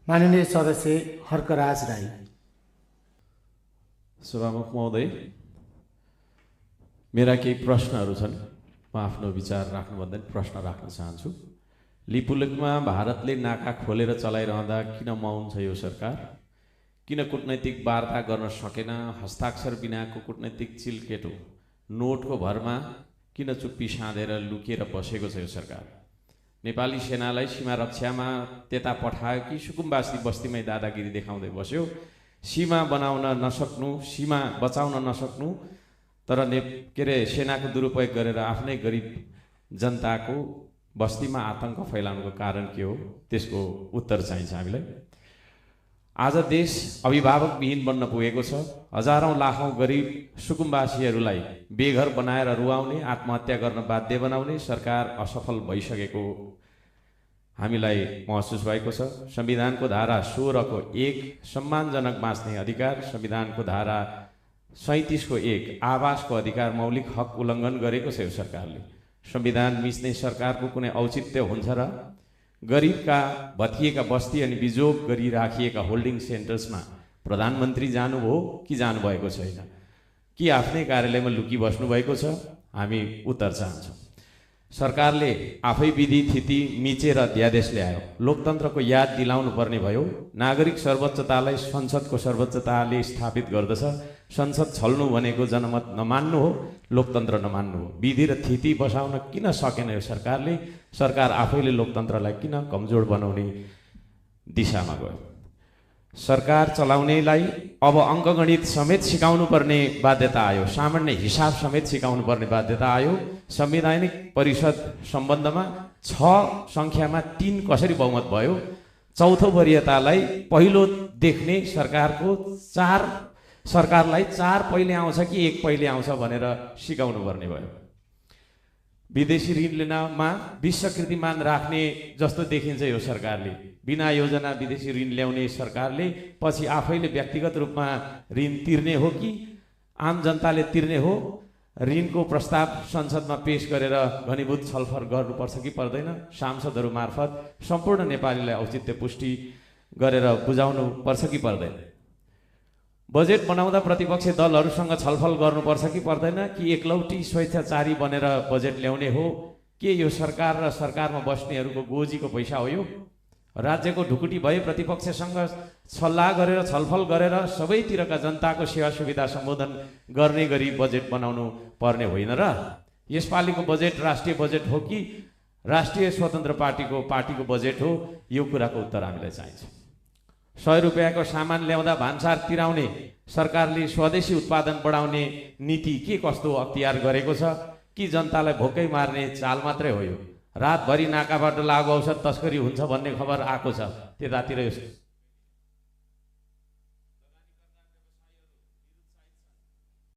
माननीय सदस्य हर्कराज राई। सभामुख महोदय, मेरा केही प्रश्नहरू छन्। म आफ्नो विचार राख्नुभन्दा प्रश्न राख्न चाहन्छु। लिपुलेकमा भारतले नाका खोलेर चलाइरहँदा किन मौन छ यो सरकार? किन कूटनैतिक वार्ता गर्न सकेन? हस्ताक्षर बिनाको कूटनैतिक चिलकेटो नोटको भरमा किन चुप्पी साँधेर लुकेर बसेको छ यो सरकार? नेपाली सेनालाई सीमा रक्षामा त्यता पठायो कि सुकुम्बासी बस्तीमै दादागिरी देखाउँदै बस्यो? सीमा बनाउन नसक्नु, सीमा बचाउन नसक्नु, तर के अरे सेनाको दुरुपयोग गरेर आफ्नै गरिब जनताको बस्तीमा आतंक फैलाउनुको कारण के हो? त्यसको उत्तर चाहिन्छ हामीलाई। आज देश अभिभावकविहीन बन्न पुगेको छ। हजारौं लाखौं गरिब सुकुम्बासीहरूलाई बेघर बनाएर रुवाउने, आत्महत्या गर्न बाध्य बनाउने सरकार असफल भइसकेको हामीलाई महसुस भएको छ। संविधानको धारा 16 को 1 सम्मानजनक बाँच्ने अधिकार, संविधानको धारा 37 को 1 आवासको अधिकार मौलिक हक उल्लङ्घन गरेको छ यो सरकारले। संविधान मिच्ने सरकारको कुनै औचित्य हुन्छ र? गरिबका भत्किएका बस्ती अनि बिजोग गरी राखिएका होल्डिङ सेन्टर्समा प्रधानमन्त्री जानुभयो कि जानुभएको छैन? कि आफ्नै कार्यालयमा लुकी बस्नु भएको छ? हामी उत्तर चाहन्छौँ। सरकारले आफै विधि थिति मिचेर अध्यादेश ल्यायो। लोकतन्त्रको याद दिलाउनु पर्ने भयो। नागरिक सर्वोच्चतालाई संसदको सर्वोच्चताले स्थापित गर्दछ। संसद छल्नु भनेको जनमत नमान्नु हो, लोकतन्त्र नमान्नु हो। विधि र थिति बसाउन किन सकेन यो सरकारले? सरकार आफैले लोकतन्त्रलाई किन कमजोर बनाउने दिशामा गयो? सरकार चलाउनेलाई अब अङ्कगणित समेत सिकाउनु पर्ने बाध्यता आयो। सामान्य हिसाब समेत सिकाउनु पर्ने बाध्यता आयो। संवैधानिक परिषद सम्बन्धमा 6 सङ्ख्यामा 3 कसरी बहुमत भयो? चौथो वरियतालाई पहिलो देख्ने सरकारलाई 4 पहिले आउँछ कि 1 पहिले आउँछ भनेर सिकाउनु पर्ने भयो। विदेशी ऋण लिनमा विश्वकृतिमान राख्ने जस्तो देखिन्छ यो सरकारले। बिना योजना विदेशी ऋण ल्याउने सरकारले पछि आफैले व्यक्तिगत रूपमा ऋण तिर्ने हो कि आम जनताले तिर्ने हो? ऋणको प्रस्ताव संसदमा पेश गरेर घनीभूत छलफल गर्नुपर्छ कि पर्दैन? सांसदहरू मार्फत सम्पूर्ण नेपालीलाई औचित्य पुष्टि गरेर बुझाउनु पर्छ कि पर्दैन? बजेट बनाउँदा प्रतिपक्षी दलहरूसँग छलफल गर्नुपर्छ कि पर्दैन? कि एकलौटी स्वेच्छाचारी बनेर बजेट ल्याउने हो? के यो सरकार र सरकारमा बस्नेहरूको गोजीको पैसा हो यो? राज्यको ढुकुटी भए प्रतिपक्षसँग सल्लाह गरेर छलफल गरेर सबैतिरका जनताको सेवा सुविधा सम्बोधन गर्ने गरी बजेट बनाउनु पर्ने होइन र? यसपालिको बजेट राष्ट्रिय बजेट हो कि राष्ट्रिय स्वतन्त्र पार्टीको बजेट हो? यो कुराको उत्तर हामीलाई चाहिन्छ। 100 रुपियाँको सामान ल्याउँदा भान्सार तिराउने सरकारले स्वदेशी उत्पादन बढाउने नीति के कस्तो अख्तियार गरेको छ? कि जनतालाई भोकै मार्ने चाल मात्रै हो यो? रातभरि नाकाबाट लागु औषध तस्करी हुन्छ भन्ने खबर आएको छ। त्यतातिर